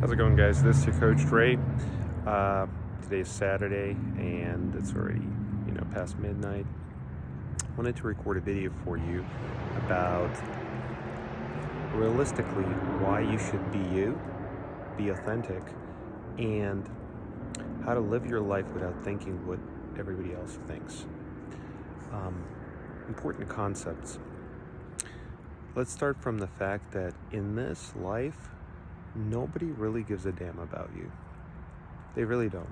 How's it going, guys? This is your coach Dre. Today's Saturday and it's already past midnight. I wanted to record a video for you about realistically why you should be you, be authentic, and how to live your life without thinking what everybody else thinks. Important concepts. Let's start from the fact that in this life, nobody really gives a damn about you. They really don't.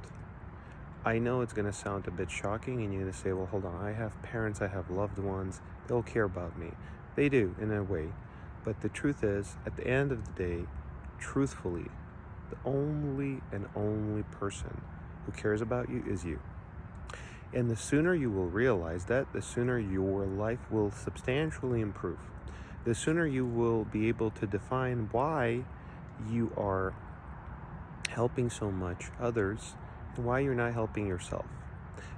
I know it's going to sound a bit shocking and you're going to say, well, hold on, I have parents, I have loved ones, they'll care about me. They do, in a way. But the truth is, at the end of the day, truthfully, the only and only person who cares about you is you. And the sooner you will realize that, the sooner your life will substantially improve. The sooner you will be able to define why you are helping so much others and why you're not helping yourself.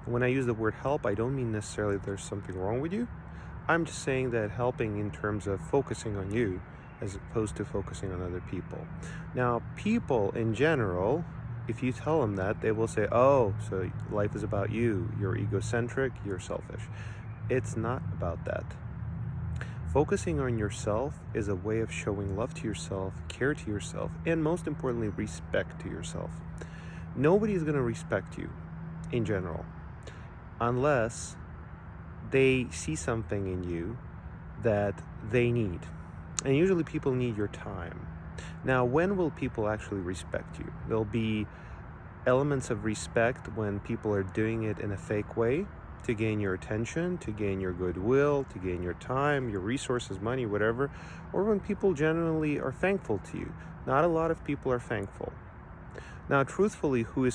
And when I use the word help, I don't mean necessarily there's something wrong with you. I'm just saying that helping in terms of focusing on you as opposed to focusing on other people. Now, people in general, if you tell them that, they will say, oh, so life is about you. You're egocentric, you're selfish. It's not about that. Focusing on yourself is a way of showing love to yourself, care to yourself, and most importantly, respect to yourself. Nobody is going to respect you in general unless they see something in you that they need. And usually people need your time. Now, when will people actually respect you? There'll be elements of respect when people are doing it in a fake way, to gain your attention, to gain your goodwill, to gain your time, your resources, money, whatever, or when people genuinely are thankful to you. Not a lot of people are thankful. Now, truthfully, who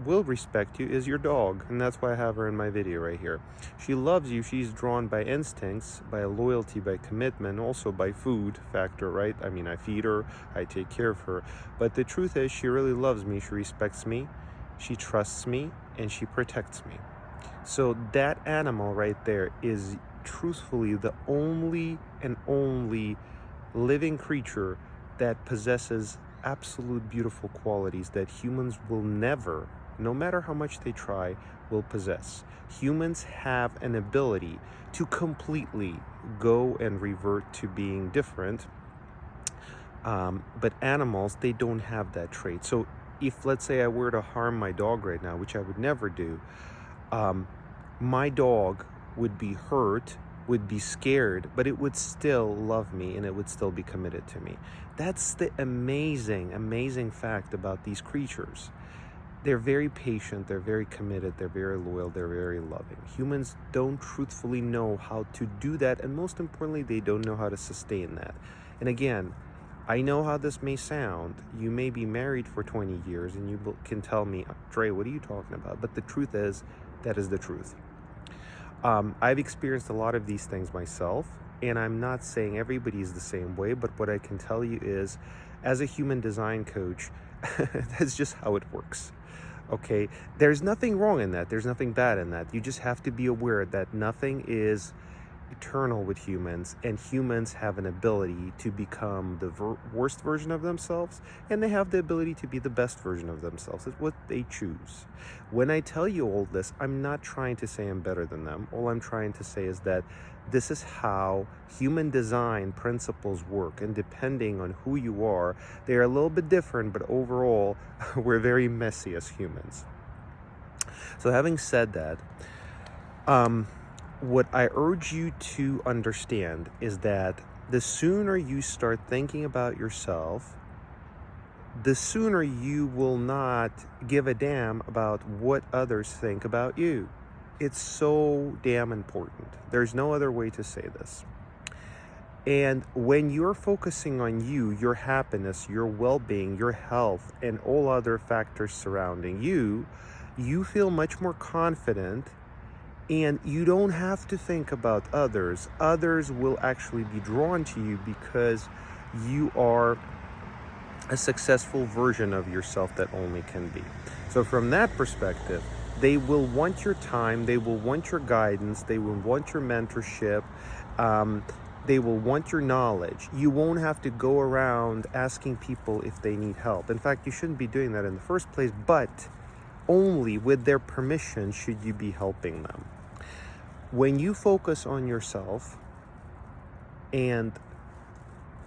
will respect you is your dog, and that's why I have her in my video right here. She loves you. She's drawn by instincts, by loyalty, by commitment, also by food factor, right? I mean, I feed her, I take care of her, but the truth is she really loves me. She respects me, she trusts me, and she protects me. So that animal right there is truthfully the only and only living creature that possesses absolute beautiful qualities that humans will never, no matter how much they try, will possess. Humans have an ability to completely go and revert to being different, but animals, they don't have that trait. So if, let's say, I were to harm my dog right now, which I would never do, my dog would be hurt, would be scared, but it would still love me and it would still be committed to me. That's the amazing fact about these creatures. They're very patient, they're very committed, they're very loyal, they're very loving. Humans don't truthfully know how to do that, and most importantly, they don't know how to sustain that. And again, I know how this may sound. You may be married for 20 years and you can tell me, Dre, what are you talking about? But the truth is, that is the truth. I've experienced a lot of these things myself, and I'm not saying everybody is the same way, but what I can tell you is, as a human design coach, that's just how it works. Okay? There's nothing wrong in that. There's nothing bad in that. You just have to be aware that nothing is eternal with humans, and humans have an ability to become the worst version of themselves, and they have the ability to be the best version of themselves. It's what they choose. When I tell you all this, I'm not trying to say I'm better than them. All I'm trying to say is that this is how human design principles work, and depending on who you are, they are a little bit different, but overall, we're very messy as humans. So having said that, what I urge you to understand is that the sooner you start thinking about yourself, the sooner you will not give a damn about what others think about you. It's so damn important. There's no other way to say this. And when you're focusing on you, your happiness, your well-being, your health, and all other factors surrounding you, you feel much more confident. And you don't have to think about others. Others will actually be drawn to you because you are a successful version of yourself that only can be. So from that perspective, they will want your time, they will want your guidance, they will want your mentorship. They will want your knowledge. You won't have to go around asking people if they need help. In fact, you shouldn't be doing that in the first place, but only with their permission should you be helping them. When you focus on yourself and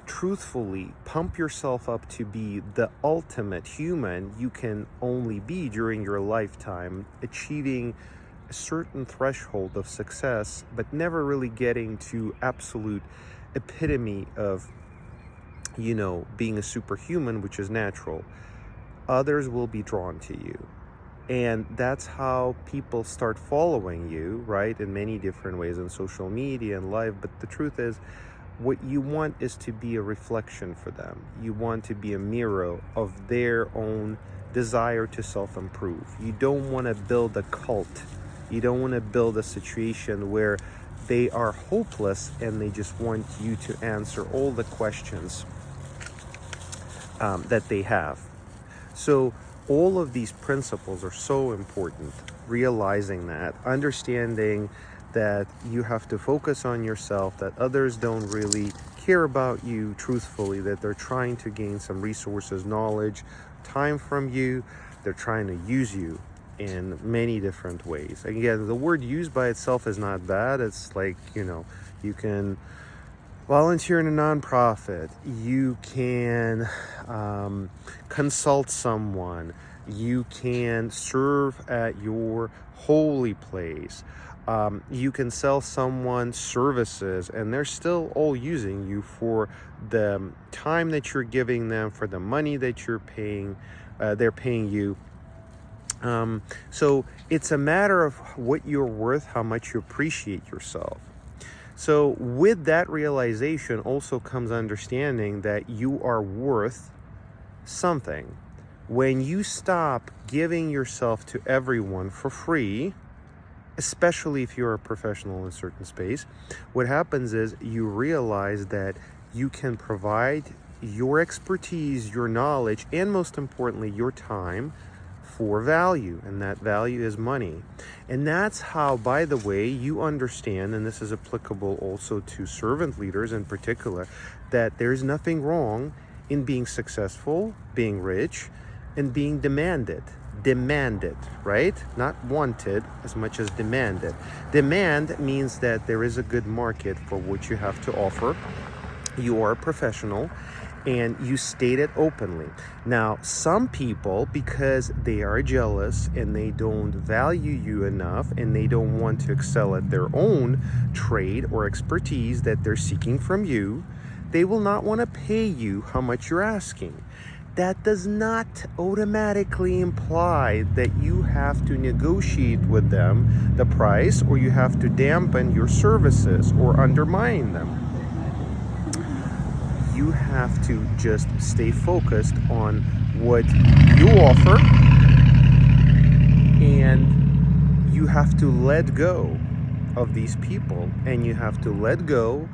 truthfully pump yourself up to be the ultimate human you can only be during your lifetime, achieving a certain threshold of success, but never really getting to absolute epitome of, being a superhuman, which is natural, others will be drawn to you. And that's how people start following you, right? In many different ways in social media and live. But the truth is, what you want is to be a reflection for them. You want to be a mirror of their own desire to self-improve. You don't want to build a cult. You don't want to build a situation where they are hopeless and they just want you to answer all the questions that they have. So all of these principles are so important. Realizing that, understanding that you have to focus on yourself, that others don't really care about you truthfully, that they're trying to gain some resources, knowledge, time from you. They're trying to use you in many different ways. Again, the word used by itself is not bad. It's like, you can volunteer in a nonprofit, you can consult someone, you can serve at your holy place, you can sell someone services, and they're still all using you for the time that you're giving them, for the money that you're paying, they're paying you. So it's a matter of what you're worth, how much you appreciate yourself. So with that realization also comes understanding that you are worth something. When you stop giving yourself to everyone for free, especially if you're a professional in a certain space, what happens is you realize that you can provide your expertise, your knowledge, and most importantly, your time for value, and that value is money. And that's how, by the way, you understand, and this is applicable also to servant leaders in particular, that there's nothing wrong in being successful, being rich, and being demanded, right? Not wanted as much as demanded. Demand means that there is a good market for what you have to offer. You are a professional, and you state it openly. Now, some people, because they are jealous and they don't value you enough and they don't want to excel at their own trade or expertise that they're seeking from you, they will not want to pay you how much you're asking. That does not automatically imply that you have to negotiate with them the price, or you have to dampen your services or undermine them. You have to just stay focused on what you offer, and you have to let go of these people, and you have to let go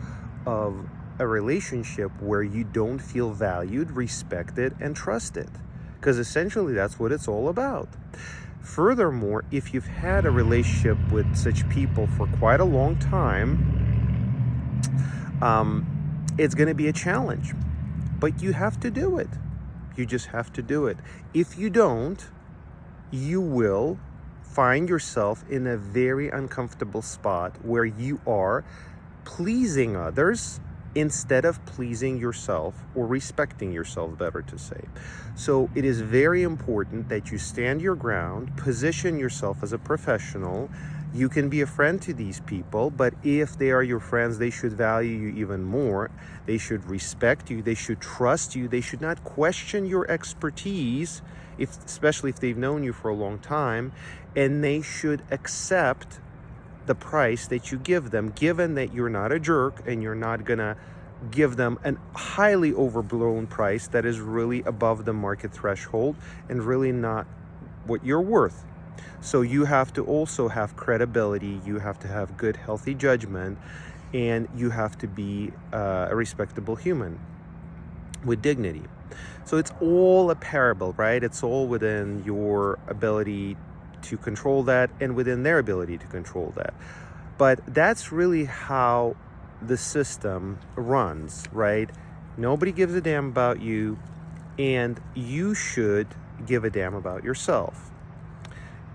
of a relationship where you don't feel valued, respected, and trusted, because essentially that's what it's all about. Furthermore, if you've had a relationship with such people for quite a long time, it's going to be a challenge, but you have to do it. You just have to do it. If you don't, you will find yourself in a very uncomfortable spot where you are pleasing others instead of pleasing yourself, or respecting yourself, better to say. So it is very important that you stand your ground, position yourself as a professional. You can be a friend to these people, but if they are your friends, they should value you even more. They should respect you. They should trust you. They should not question your expertise, especially if they've known you for a long time, and they should accept the price that you give them, given that you're not a jerk and you're not gonna give them a highly overblown price that is really above the market threshold and really not what you're worth. So you have to also have credibility, you have to have good, healthy judgment, and you have to be a respectable human with dignity. So it's all a parable, right? It's all within your ability to control that and within their ability to control that. But that's really how the system runs, right? Nobody gives a damn about you, and you should give a damn about yourself.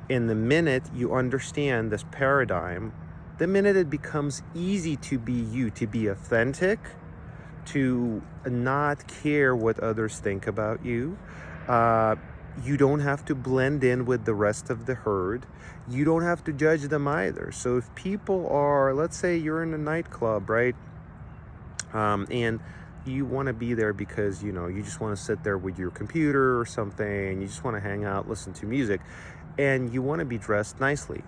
And the minute you understand this paradigm, the minute it becomes easy to be you, to be authentic, to not care what others think about you, you don't have to blend in with the rest of the herd. You don't have to judge them either. So if people are, let's say you're in a nightclub, right? And you want to be there because, you just want to sit there with your computer or something. You just want to hang out, listen to music, and you want to be dressed nicely.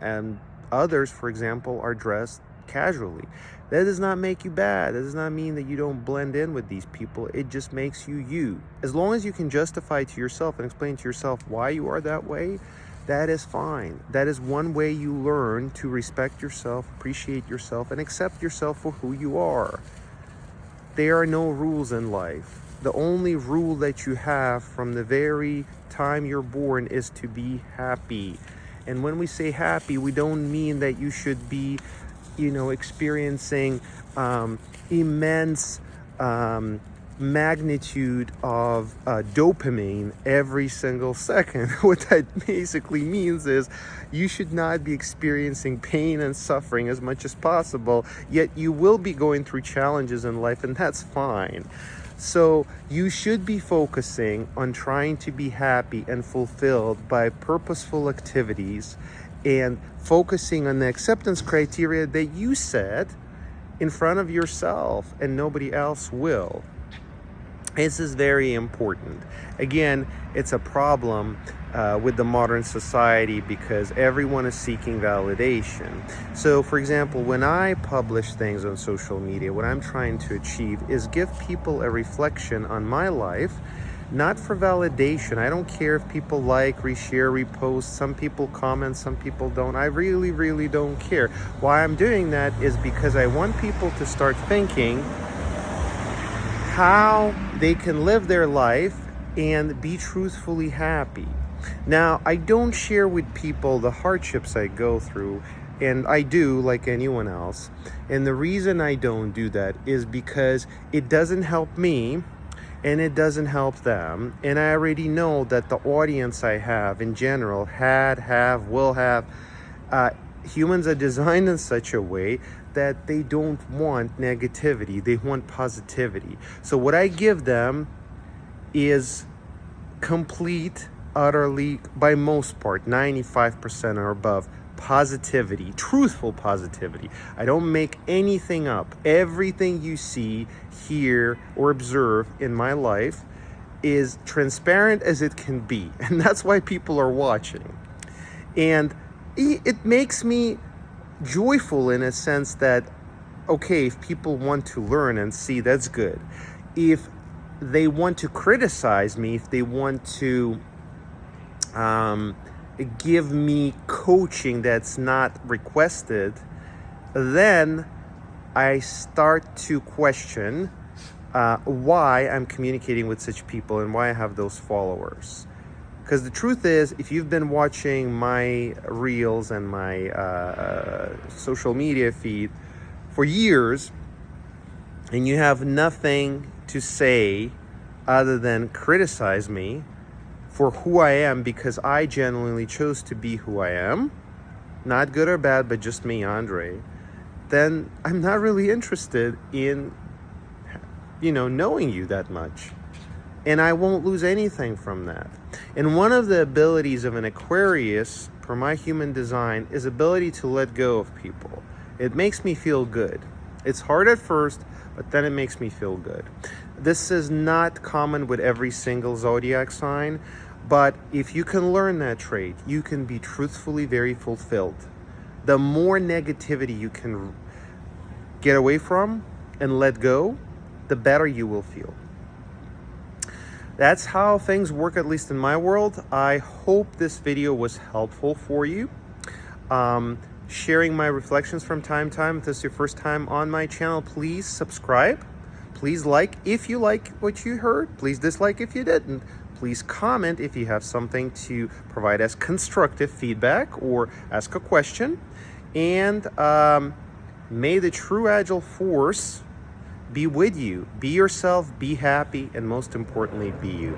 And others, for example, are dressed casually. That does not make you bad. That does not mean that you don't blend in with these people. It just makes you you. As long as you can justify to yourself and explain to yourself why you are that way, that is fine. That is one way you learn to respect yourself, appreciate yourself, and accept yourself for who you are. There are no rules in life. The only rule that you have from the very time you're born is to be happy. And when we say happy, we don't mean that you should be experiencing immense magnitude of dopamine every single second. What that basically means is you should not be experiencing pain and suffering as much as possible, yet you will be going through challenges in life, and that's fine. So you should be focusing on trying to be happy and fulfilled by purposeful activities and focusing on the acceptance criteria that you set in front of yourself, and nobody else will. This is very important. Again, it's a problem with the modern society because everyone is seeking validation. So, for example, when I publish things on social media, what I'm trying to achieve is give people a reflection on my life, not for validation. I don't care if people like, reshare, repost. Some people comment, some people don't. I really, really don't care. Why I'm doing that is because I want people to start thinking how they can live their life and be truthfully happy. Now, I don't share with people the hardships I go through, and I do like anyone else. And the reason I don't do that is because it doesn't help me, and it doesn't help them. And I already know that the audience I have in general will have. Humans are designed in such a way that they don't want negativity. They want positivity. So what I give them is complete, utterly, by most part, 95% or above, positivity, truthful positivity. I don't make anything up. Everything you see, hear, or observe in my life is transparent as it can be. And that's why people are watching. And it makes me joyful in a sense that, okay, if people want to learn and see, that's good. If they want to criticize me, if they want to give me coaching that's not requested, then I start to question why I'm communicating with such people and why I have those followers. Because the truth is, if you've been watching my reels and my social media feed for years, and you have nothing to say other than criticize me for who I am because I genuinely chose to be who I am, not good or bad, but just me, Andre, then I'm not really interested in, knowing you that much. And I won't lose anything from that. And one of the abilities of an Aquarius, per my human design, is ability to let go of people. It makes me feel good. It's hard at first, but then it makes me feel good. This is not common with every single zodiac sign, but if you can learn that trait, you can be truthfully very fulfilled. The more negativity you can get away from and let go, the better you will feel. That's how things work, at least in my world. I hope this video was helpful for you. Sharing my reflections from time to time. If this is your first time on my channel, please subscribe. Please like if you like what you heard. Please dislike if you didn't. Please comment if you have something to provide as constructive feedback or ask a question. And May the true Agile force be with you. Be yourself, be happy, and most importantly, be you.